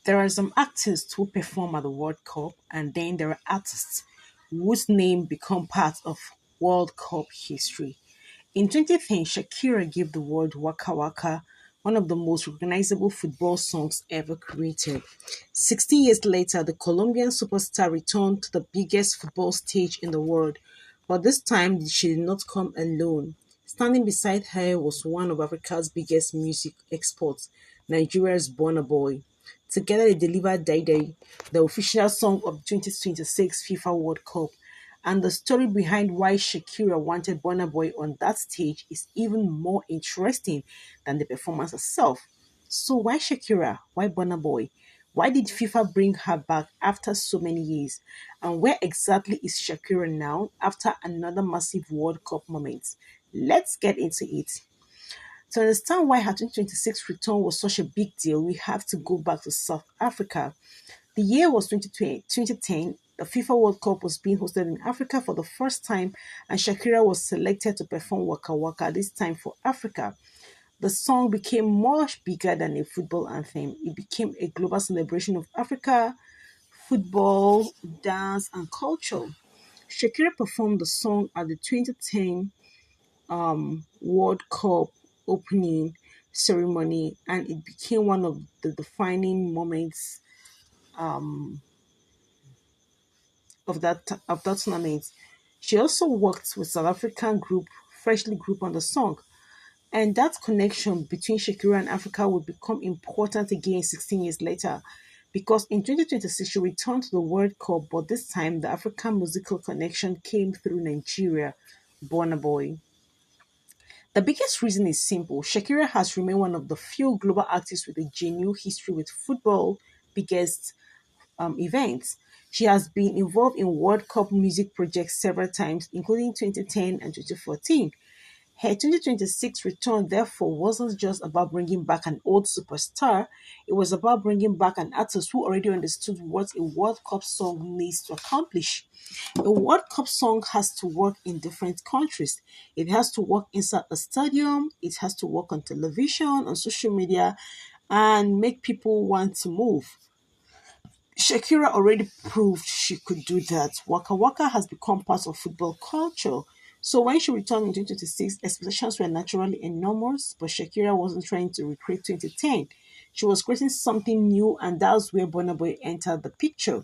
There are some artists who perform at the World Cup, and then there are artists whose name become part of World Cup history. In 2010, Shakira gave the world Waka Waka, one of the most recognizable football songs ever created. 16 years later, the Colombian superstar returned to the biggest football stage in the world, but this time she did not come alone. Standing beside her was one of Africa's biggest music exports, Nigeria's Burna Boy. Together they delivered Dai Dai, the official song of 2026 FIFA World Cup. And the story behind why Shakira wanted Burna Boy on that stage is even more interesting than the performance itself. So why Shakira? Why Burna Boy? Why did FIFA bring her back after so many years? And where exactly is Shakira now after another massive World Cup moment? Let's get into it. To understand why her 2026 return was such a big deal, we have to go back to South Africa. The year was 2010. The FIFA World Cup was being hosted in Africa for the first time, and Shakira was selected to perform Waka Waka, this time for Africa. The song became much bigger than a football anthem. It became a global celebration of Africa, football, dance, and culture. Shakira performed the song at the 2010 World Cup opening ceremony, and it became one of the defining moments of that tournament. She also worked with South African group Freshly Group on the song, and that connection between Shakira and Africa would become important again 16 years later. Because in 2026, she returned to the World Cup, but this time the African musical connection came through Nigeria, Burna Boy. The biggest reason is simple. Shakira has remained one of the few global artists with a genuine history with football biggest events. She has been involved in World Cup music projects several times, including 2010 and 2014. Her 2026 return, therefore, wasn't just about bringing back an old superstar, it was about bringing back an artist who already understood what a World Cup song needs to accomplish. A World Cup song has to work in different countries. It has to work inside a stadium, it has to work on television, on social media, and make people want to move. Shakira already proved she could do that. Waka Waka has become part of football culture. So when she returned in 2026, expectations were naturally enormous, but Shakira wasn't trying to recreate 2010. She was creating something new, and that's where Burna Boy entered the picture.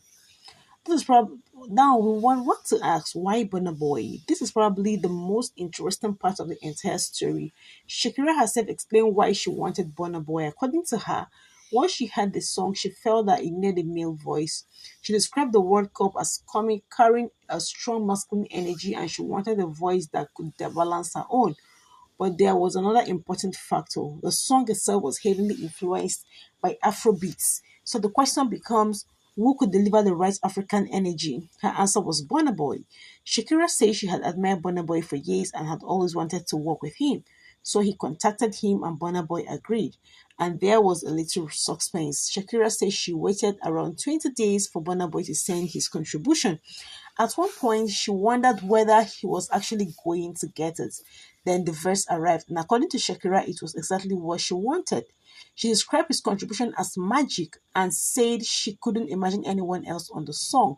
This is probably now we want to ask why Burna Boy. This is probably the most interesting part of the entire story. Shakira herself explained why she wanted Burna Boy. According to her, once she heard the song, she felt that it needed a male voice. She described the World Cup as coming carrying a strong masculine energy, and she wanted a voice that could balance her own. But there was another important factor. The song itself was heavily influenced by Afrobeats. So the question becomes, who could deliver the right African energy? Her answer was Burna Boy. Shakira says she had admired Burna Boy for years and had always wanted to work with him. So he contacted him and Burna Boy agreed. And there was a little suspense. Shakira says she waited around 20 days for Burna Boy to send his contribution. At one point, she wondered whether he was actually going to get it. Then the verse arrived, and according to Shakira, it was exactly what she wanted. She described his contribution as magic and said she couldn't imagine anyone else on the song.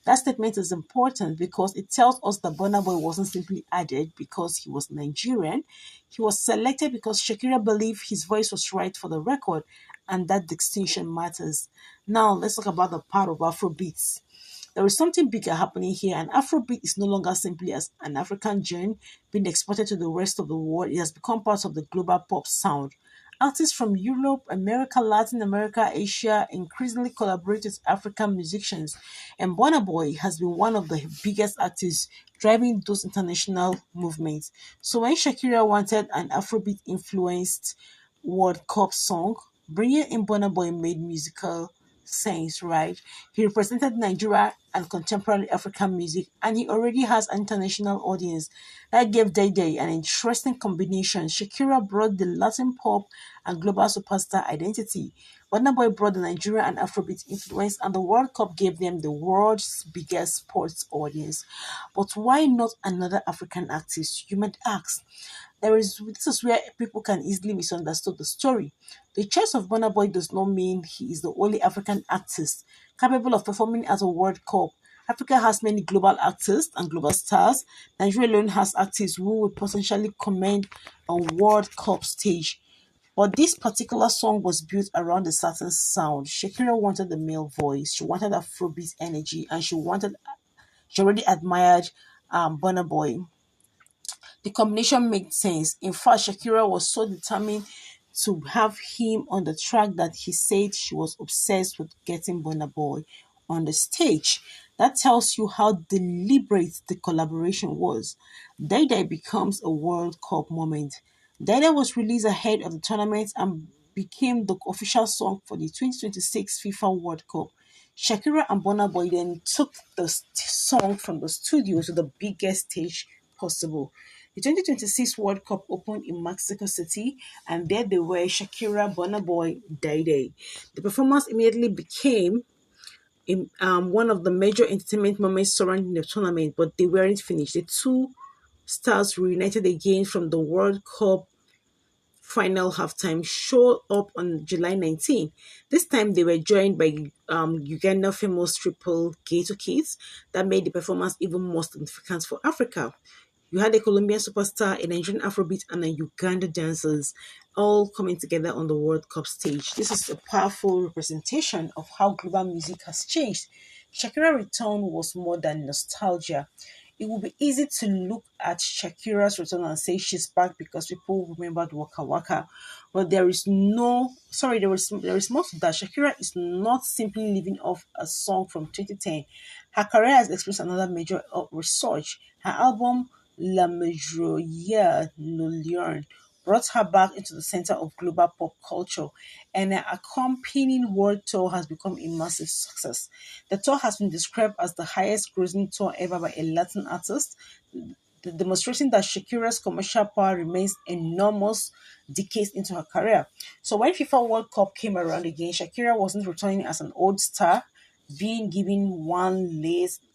That statement is important because it tells us that Burna Boy wasn't simply added because he was Nigerian. He was selected because Shakira believed his voice was right for the record, and that distinction matters. Now, let's talk about the part of Afrobeats. There is something bigger happening here, and Afrobeat is no longer simply as an African genre being exported to the rest of the world. It has become part of the global pop sound. Artists from Europe, America, Latin America, Asia increasingly collaborate with African musicians, and Burna Boy has been one of the biggest artists driving those international movements. So when Shakira wanted an Afrobeat influenced World Cup song, bringing in Burna Boy made musical sense, right? He represented Nigeria and contemporary African music, and he already has an international audience. That gave Dai Dai an interesting combination. Shakira brought the Latin pop and global superstar identity. Burna Boy brought the Nigeria and Afrobeat influence, and the World Cup gave them the world's biggest sports audience. But why not another African artist? You might ask. This is where people can easily misunderstand the story. The choice of Burna Boy does not mean he is the only African artist capable of performing at a World Cup. Africa has many global artists and global stars. Nigeria alone has artists who would potentially command a World Cup stage. But this particular song was built around a certain sound. Shakira wanted the male voice, she wanted Afrobeat energy, and she already admired Burna Boy. The combination made sense. In fact, Shakira was so determined to have him on the track that he said she was obsessed with getting Burna Boy on the stage. That tells you how deliberate the collaboration was. Dai Dai becomes a World Cup moment. Dai Dai was released ahead of the tournament and became the official song for the 2026 FIFA World Cup. Shakira and Burna Boy then took the song from the studio to the biggest stage possible. The 2026 World Cup opened in Mexico City, and there they were Shakira, Burna Boy, Dai Dai. The performance immediately became one of the major entertainment moments surrounding the tournament, but they weren't finished. The two stars reunited again from the World Cup final halftime show up on July 19. This time they were joined by Uganda famous triple Gator Kids that made the performance even more significant for Africa. You had a Colombian superstar, a Nigerian Afrobeat, and a Uganda dancers all coming together on the World Cup stage. This is a powerful representation of how global music has changed. Shakira's return was more than nostalgia. It would be easy to look at Shakira's return and say she's back because people remembered Waka Waka. But there is more to that. Shakira is not simply living off a song from 2010. Her career has experienced another major resurge. Her album La Meilleure No Lion brought her back into the center of global pop culture, and her accompanying world tour has become a massive success. The tour has been described as the highest grossing tour ever by a Latin artist, demonstrating that Shakira's commercial power remains enormous decades into her career. So when FIFA World Cup came around again, Shakira wasn't returning as an old star, being given one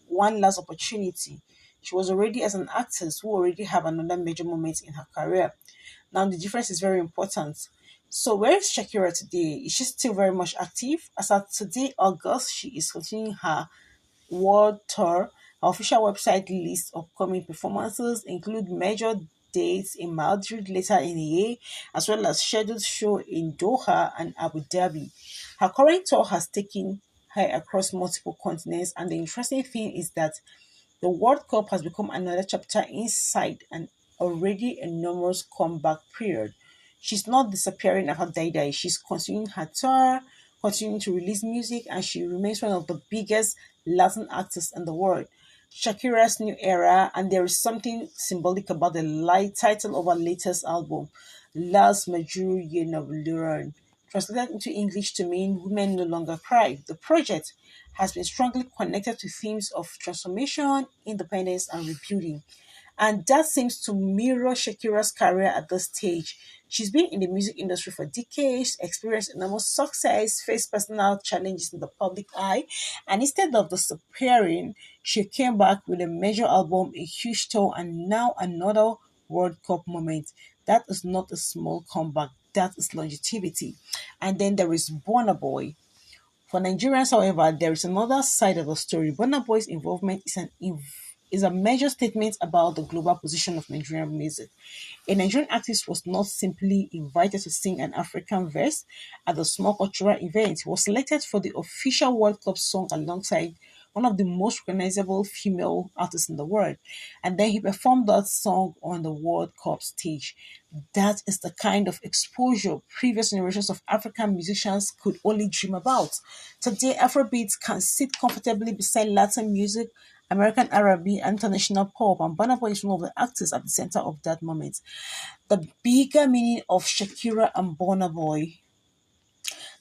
last opportunity. She was already as an actress who already have another major moment in her career. Now the difference is very important. So where is Shakira today? Is she still very much active? As of today, August, she is continuing her world tour. Her official website list upcoming performances include major dates in Madrid later in the year, as well as scheduled show in Doha and Abu Dhabi. Her current tour has taken her across multiple continents, and the interesting thing is that the World Cup has become another chapter inside an already enormous comeback period. She's not disappearing after Dai Dai. She's continuing her tour, continuing to release music, and she remains one of the biggest Latin artists in the world. Shakira's new era, and there is something symbolic about the light title of her latest album, Las Major Learn, translated into English to mean Women No Longer Cry. The project has been strongly connected to themes of transformation, independence, and rebuilding. And that seems to mirror Shakira's career at this stage. She's been in the music industry for decades, experienced enormous success, faced personal challenges in the public eye, and instead of disappearing, she came back with a major album, a huge tour, and now another World Cup moment. That is not a small comeback, that is longevity. And then there is Burna Boy. For Nigerians, however, there is another side of the story. Burna Boy's involvement is a major statement about the global position of Nigerian music. A Nigerian artist was not simply invited to sing an African verse at the small cultural event. He was selected for the official World Cup song alongside one of the most recognizable female artists in the world. And then he performed that song on the World Cup stage. That is the kind of exposure previous generations of African musicians could only dream about. Today, Afrobeats can sit comfortably beside Latin music, American R&B, and international pop, and Burna Boy is one of the actors at the center of that moment. The bigger meaning of Shakira and Burna Boy,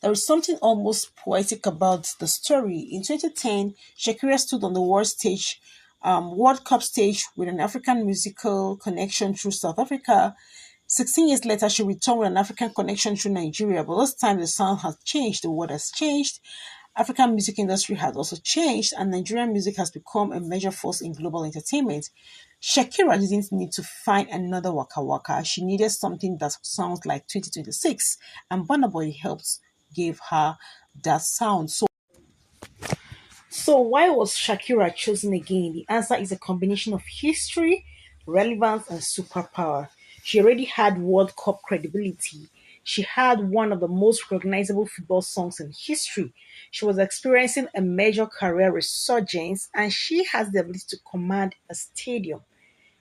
there is something almost poetic about the story. In 2010, Shakira stood on the World Cup stage with an African musical connection through South Africa. 16 years later, she returned with an African connection through Nigeria, but this time the sound has changed, the world has changed. African music industry has also changed, and Nigerian music has become a major force in global entertainment. Shakira didn't need to find another Waka Waka. She needed something that sounds like 2026, and Burna Boy helped give her that sound. So why was Shakira chosen again? The answer is a combination of history, relevance, and superpower. She already had World Cup credibility. She had one of the most recognizable football songs in history. She was experiencing a major career resurgence, and she has the ability to command a stadium.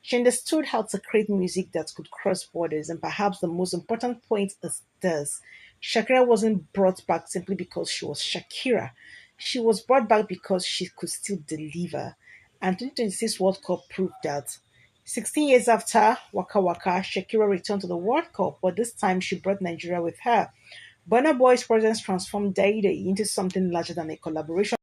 She understood how to create music that could cross borders, and perhaps the most important point is this: Shakira wasn't brought back simply because she was Shakira. She was brought back because she could still deliver. And 2026 World Cup proved that. 16 years after Waka Waka, Shakira returned to the World Cup, but this time she brought Nigeria with her. Burna Boy's presence transformed Dai Dai into something larger than a collaboration